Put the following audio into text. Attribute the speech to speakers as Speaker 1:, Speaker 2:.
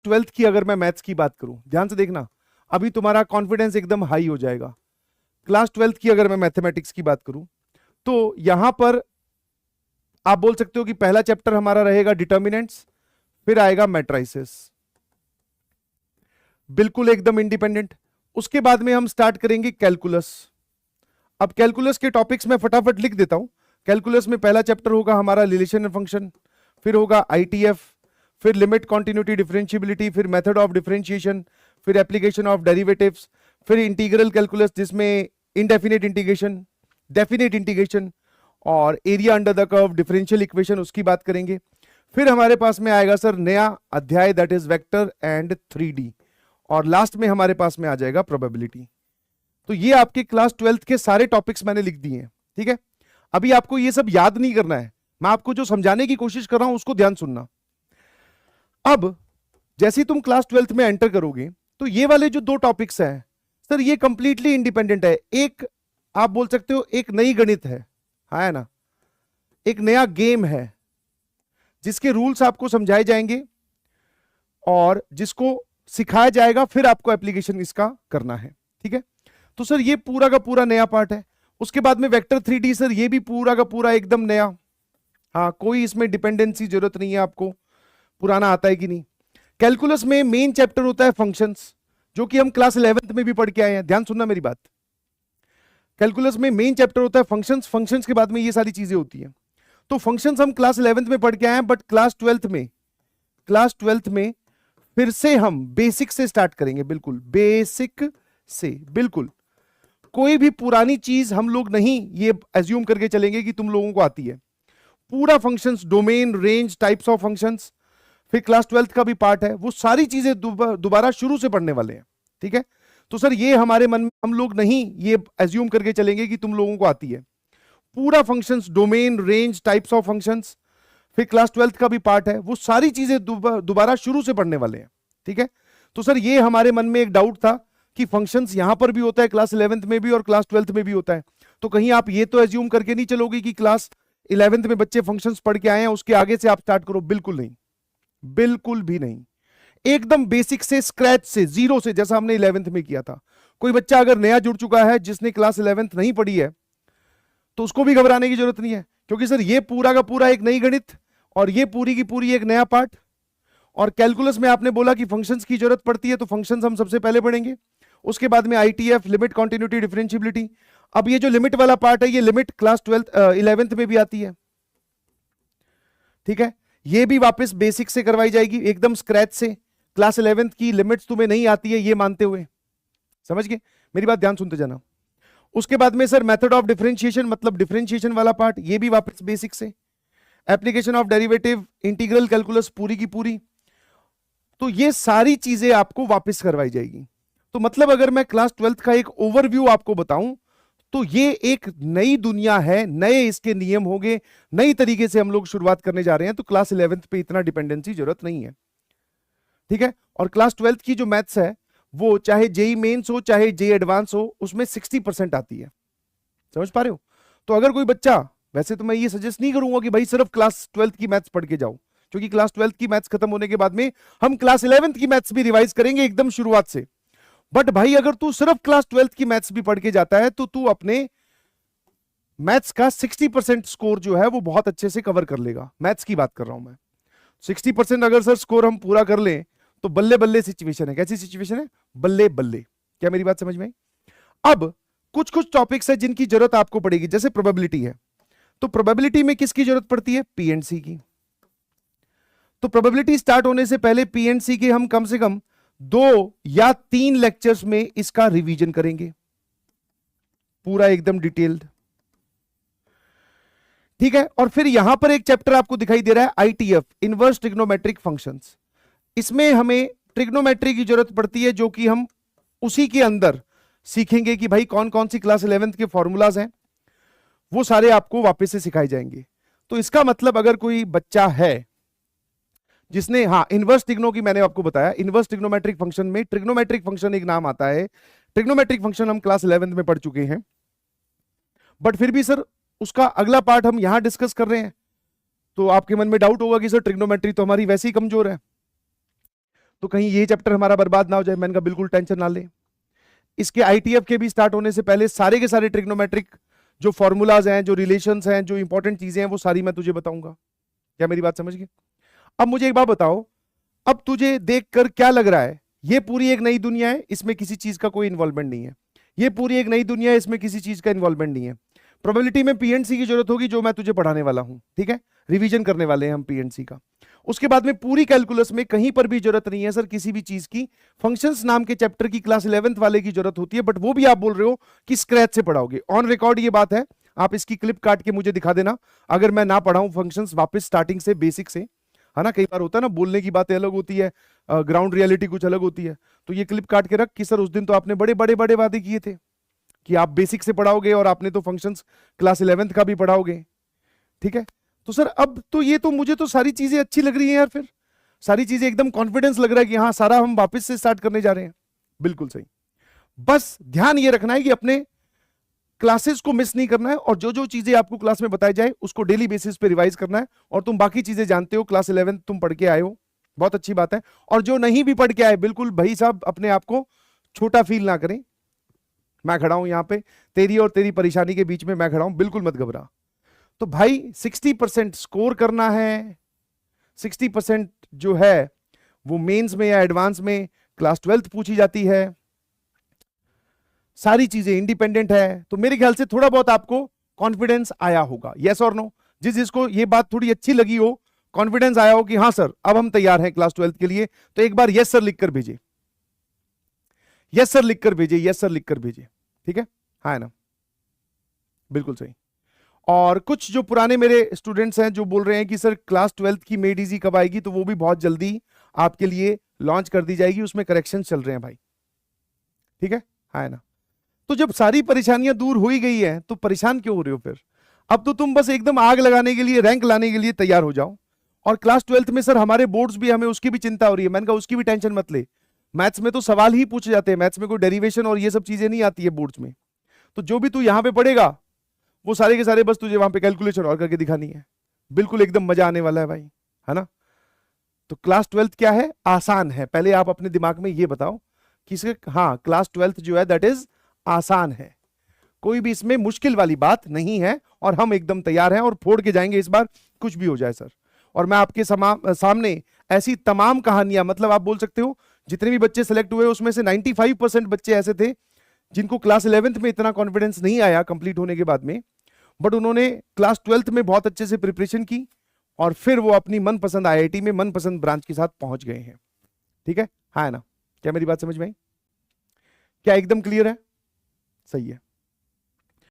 Speaker 1: Twelfth की अगर मैं मैथ्स की बात करूं, ध्यान से देखना, अभी तुम्हारा कॉन्फिडेंस एकदम हाई हो जाएगा। क्लास ट्वेल्थ की अगर मैं मैथमेटिक्स की बात करूं तो यहां पर आप बोल सकते हो कि पहला चैप्टर हमारा रहेगा डिटर्मिनेंट्स, फिर आएगा मैट्राइसेस, बिल्कुल एकदम इंडिपेंडेंट। उसके बाद में हम स्टार्ट करेंगे कैलकुलस। अब कैलकुलस के टॉपिक्स में फटाफट लिख देता हूं। कैलकुलस में पहला चैप्टर होगा हमारा रिलेशन एंड फंक्शन, फिर होगा आईटीएफ, फिर लिमिट कॉन्टिन्यूटी डिफरेंशिएबिलिटी, फिर मेथड ऑफ डिफरेंशिएशन, फिर एप्लीकेशन ऑफ डेरिवेटिव्स, फिर इंटीग्रल कैलकुलस जिसमें इनडेफिनेट इंटीग्रेशन, डेफिनेट इंटीग्रेशन और area under the curve, differential equation, उसकी बात करेंगे। फिर हमारे पास में आएगा सर नया अध्याय, that is vector and 3D, और लास्ट में हमारे पास में आ जाएगा प्रोबेबिलिटी। तो ये आपके क्लास ट्वेल्थ के सारे टॉपिक्स मैंने लिख दिए हैं, ठीक है। अभी आपको ये सब याद नहीं करना है, मैं आपको जो समझाने की कोशिश कर रहा हूं उसको ध्यान सुनना। अब जैसे ही तुम क्लास ट्वेल्थ में एंटर करोगे तो ये वाले जो दो टॉपिक्स हैं सर, ये कंप्लीटली इंडिपेंडेंट है। एक आप बोल सकते हो एक नई गणित है ना, एक नया गेम है जिसके रूल्स आपको समझाए जाएंगे और जिसको सिखाया जाएगा, फिर आपको एप्लीकेशन इसका करना है, ठीक है। तो सर ये पूरा का पूरा नया पार्ट है। उसके बाद में वेक्टर 3D सर, ये भी पूरा का पूरा एकदम नया, हाँ कोई इसमें डिपेंडेंसी जरूरत नहीं है आपको, पुराना आता है कि नहीं। कैलकुलस में मेन चैप्टर होता है फंक्शंस, जो कि हम क्लास 11th में भी पढ़ के आए हैं, ध्यान सुनना मेरी बात। कैलकुलस में मेन चैप्टर होता है फंक्शंस, फंक्शंस के बाद में ये सारी चीजें होती हैं। तो फंक्शंस हम क्लास 11th में पढ़ के आए हैं, बट क्लास ट्वेल्थ में फिर से हम बेसिक से स्टार्ट करेंगे, बिल्कुल बेसिक से, बिल्कुल कोई भी पुरानी चीज हम लोग नहीं ये एज्यूम करके चलेंगे कि तुम लोगों को आती है। पूरा functions, domain, range, types of functions, फिर क्लास ट्वेल्थ का भी पार्ट है, वो सारी चीजें दोबारा शुरू से पढ़ने वाले हैं, ठीक है। तो सर ये हमारे मन में हम लोग नहीं ये एज्यूम करके चलेंगे कि तुम लोगों को आती है। पूरा functions, domain, range, types of functions, फिर क्लास ट्वेल्थ का भी पार्ट है, वो सारी चीजें दोबारा शुरू से पढ़ने वाले हैं, ठीक है। तो सर ये हमारे मन में एक डाउट था कि फंक्शंस यहां पर भी होता है, क्लास 11th में भी और क्लास 12th में भी होता है। तो कहीं आप ये तो एज्यूम करके नहीं चलोगे कि क्लास 11th में बच्चे फंक्शंस पढ़ के आए हैं, उसके आगे से आप स्टार्ट करो, बिल्कुल नहीं, बिल्कुल भी नहीं। एकदम बेसिक से, स्क्रैच से, जीरो से, जैसा हमने 11th में किया था। कोई बच्चा अगर नया जुड़ चुका है जिसने क्लास 11th नहीं पढ़ी है तो उसको भी घबराने की जरूरत नहीं है, क्योंकि सर ये पूरा का पूरा एक नई गणित और ये पूरी की पूरी एक नया पार्ट। और कैलकुलस में आपने बोला कि फंक्शंस की जरूरत पड़ती है, तो फंक्शंस हम सबसे पहले पढ़ेंगे। उसके बाद में आईटीएफ, लिमिट कॉन्टिन्यूटी डिफरेंशिएबिलिटी। अब ये जो लिमिट वाला पार्ट है, ये लिमिट क्लास 11th में भी आती है, ठीक है। ये भी वापस बेसिक से करवाई जाएगी, एकदम स्क्रैच से। क्लास 11th की लिमिट्स तुम्हें नहीं आती है ये मानते हुए, समझ गए मेरी बात, ध्यान सुनते जाना। उसके बाद में सर मेथड ऑफ डिफरेंशिएशन, मतलब डिफरेंशिएशन वाला पार्ट, ये भी वापस बेसिक से। Application of derivative, integral calculus पूरी की पूरी। तो ये सारी चीजें आपको वापस करवाई जाएगी। तो मतलब अगर मैं क्लास 12th का एक ओवरव्यू आपको बताऊं तो ये एक नई दुनिया है, नए इसके नियम होंगे, नई तरीके से हम लोग शुरुआत करने जा रहे हैं। तो क्लास 11th पे इतना डिपेंडेंसी जरूरत नहीं है, ठीक है। और क्लास 12th की जो मैथ्स है वो चाहे जेई मेंस हो चाहे जेई एडवांस हो, उसमें 60% आती है, समझ पा रहे हो। तो अगर कोई बच्चा, वैसे तो मैं ये सजेस्ट नहीं करूंगा कि भाई सिर्फ क्लास 12th की मैथ्स पढ़ के जाओ, क्योंकि क्लास 12th की मैथ्स खत्म होने के बाद में हम क्लास 11th की मैथ्स भी रिवाइज करेंगे एकदम शुरुआत से। बट भाई अगर तू सिर्फ क्लास 12th की मैथ्स भी पढ़ के जाता है तो तू अपने मैथ्स का 60% स्कोर जो है वो बहुत अच्छे से कवर कर लेगा। मैथ्स की बात कर रहा हूं मैं। 60% अगर सर स्कोर हम पूरा कर लें तो बल्ले बल्ले सिचुएशन है। कैसी सिचुएशन है? बल्ले बल्ले। क्या मेरी बात समझ में आई? अब कुछ कुछ टॉपिक्स है जिनकी जरूरत आपको पड़ेगी, जैसे प्रोबेबिलिटी है। तो प्रोबेबिलिटी में किसकी जरूरत पड़ती है? पी एंड सी की। तो प्रोबेबिलिटी स्टार्ट होने से पहले पी एंड सी के हम कम से कम 2 या 3 लेक्चर्स में इसका रिवीजन करेंगे, पूरा एकदम डिटेल्ड, ठीक है। और फिर यहां पर एक चैप्टर आपको दिखाई दे रहा है आईटीएफ, इनवर्स ट्रिग्नोमेट्रिक फंक्शंस। इसमें हमें ट्रिग्नोमेट्री की जरूरत पड़ती है, जो कि हम उसी के अंदर सीखेंगे कि भाई कौन कौन सी क्लास 11th के फॉर्मूलाज हैं, वो सारे आपको वापस से सिखाए जाएंगे। तो इसका मतलब अगर कोई बच्चा है जिसने, हाँ इनवर्स ट्रिग्नो की मैंने आपको बताया, इनवर्स ट्रिग्नोमेट्रिक फंक्शन में ट्रिग्नोमेट्रिक फंक्शन एक नाम आता है। ट्रिग्नोमेट्रिक फंक्शन हम क्लास 11th में पढ़ चुके हैं, बट फिर भी सर उसका अगला पार्ट हम यहां डिस्कस कर रहे हैं। तो आपके मन में डाउट होगा कि सर ट्रिग्नोमेट्री तो हमारी वैसे ही कमजोर है। तो कहीं ये चैप्टर हमारा बर्बाद ना हो जाए। मैंने कहा बिल्कुल टेंशन ना ले। इसके आईटीएफ के भी स्टार्ट होने से पहले सारे के सारे ट्रिग्नोमेट्रिक जो फॉर्मूलाज हैं, जो रिलेशंस हैं, जो इंपॉर्टेंट चीजें हैं, वो सारी मैं तुझे बताऊंगा। क्या मेरी बात समझ गए? अब मुझे एक बात बताओ, अब तुझे देखकर क्या लग रहा है? ये पूरी एक नई दुनिया है, इसमें किसी चीज का कोई इन्वॉल्वमेंट नहीं है। ये पूरी एक नई दुनिया है, इसमें किसी चीज का इन्वॉल्वमेंट नहीं है। प्रोबेबिलिटी में पीएनसी की जरूरत होगी, जो मैं तुझे पढ़ाने वाला हूं, ठीक है? रिवीजन करने वाले हैं हम पीएनसी का। उसके बाद में पूरी कैलकुलस में कहीं पर भी जरूरत नहीं है सर किसी भी चीज की। फंक्शंस नाम के चैप्टर की क्लास 11th वाले की जरूरत होती है, बट वो भी आप बोल रहे हो कि स्क्रैच से पढ़ाओगे। ऑन रिकॉर्ड ये बात है, आप इसकी क्लिप काट के मुझे दिखा देना अगर मैं ना पढ़ाऊं फंक्शंस वापस स्टार्टिंग से, बेसिक से, है ना? कई बार होता है ना, बोलने की बातें अलग होती है, ग्राउंड रियलिटी कुछ अलग होती है। तो ये क्लिप काट के रख कि सर उस दिन तो आपने बड़े बड़े बड़े वादे किए थे कि आप बेसिक से पढ़ाओगे, और आपने तो फंक्शंस क्लास 11th का भी पढ़ाओगे, ठीक है? तो सर अब तो ये तो मुझे तो सारी चीजें अच्छी लग रही हैं यार, फिर सारी चीजें एकदम कॉन्फिडेंस लग रहा है कि हाँ सारा हम वापस से स्टार्ट करने जा रहे हैं। बिल्कुल सही। बस ध्यान ये रखना है कि अपने क्लासेस को मिस नहीं करना है, और जो जो चीजें आपको क्लास में बताई जाए उसको डेली बेसिस पे रिवाइज करना है। और तुम बाकी चीजें जानते हो, क्लास 11th तुम पढ़ के आए हो, बहुत अच्छी बात है। और जो नहीं भी पढ़ के आए, बिल्कुल भाई साहब अपने आप को छोटा फील ना करें। मैं खड़ा हूं यहां पे, तेरी और तेरी परेशानी के बीच में मैं खड़ा हूं, बिल्कुल मत घबरा। तो भाई 60% स्कोर करना है। 60% जो है वो मेंस में या एडवांस में क्लास 12th पूछी जाती है। सारी चीजें इंडिपेंडेंट है, तो मेरे ख्याल से थोड़ा बहुत आपको कॉन्फिडेंस आया होगा। यस और नो? जिसको ये बात थोड़ी अच्छी लगी हो, कॉन्फिडेंस आया हो कि हाँ सर अब हम तैयार हैं क्लास 12th के लिए, तो एक बार यस सर लिखकर भेजे, यस सर लिखकर भेजे, यस सर लिखकर भेजे, ठीक है? हाँ है ना? बिल्कुल सही। और कुछ जो पुराने मेरे स्टूडेंट्स हैं जो बोल रहे हैं कि सर क्लास 12th की मेड इजी कब आएगी, तो वो भी बहुत जल्दी आपके लिए लॉन्च कर दी जाएगी, उसमें करेक्शन चल रहे हैं भाई, ठीक है? हाँ है ना? तो जब सारी परेशानियां दूर हो ही गई है तो परेशान क्यों हो रहे हो फिर? अब तो तुम बस एकदम आग लगाने के लिए, रैंक लाने के लिए तैयार हो जाओ। और क्लास 12th में सर हमारे बोर्ड्स भी, हमें उसकी भी चिंता हो रही है। मैंने कहा उसकी भी टेंशन मत ले, मैथ्स में तो सवाल ही पूछे जाते हैं, मैथ्स में कोई डेरिवेशन और ये सब चीजें नहीं आती है बोर्ड्स में। तो जो भी तू यहां पे पढ़ेगा वो सारे के सारे बस तुझे वहां पे कैलकुलेशन और करके दिखानी है। बिल्कुल एकदम मजा आने वाला है भाई, है ना? तो क्लास 12th क्या है? आसान है। पहले आप अपने दिमाग में ये बताओ कि हाँ क्लास 12th जो है दैट इज आसान है, कोई भी इसमें मुश्किल वाली बात नहीं है, और हम एकदम तैयार हैं और फोड़ के जाएंगे इस बार, कुछ भी हो जाए सर। और मैं आपके सामने ऐसी तमाम कहानियां, मतलब आप बोल सकते हो जितने भी बच्चे सिलेक्ट हुए उसमें से 95% बच्चे ऐसे थे जिनको क्लास 11th में इतना कॉन्फिडेंस नहीं आया कंप्लीट होने के बाद में, बट उन्होंने क्लास 12th में बहुत अच्छे से प्रिपरेशन की, और फिर वो अपनी मनपसंद आईआईटी में मनपसंद ब्रांच के साथ पहुंच गए हैं, ठीक है? हाँ है ना? क्या मेरी बात समझ में आई? क्या एकदम क्लियर है? सही है।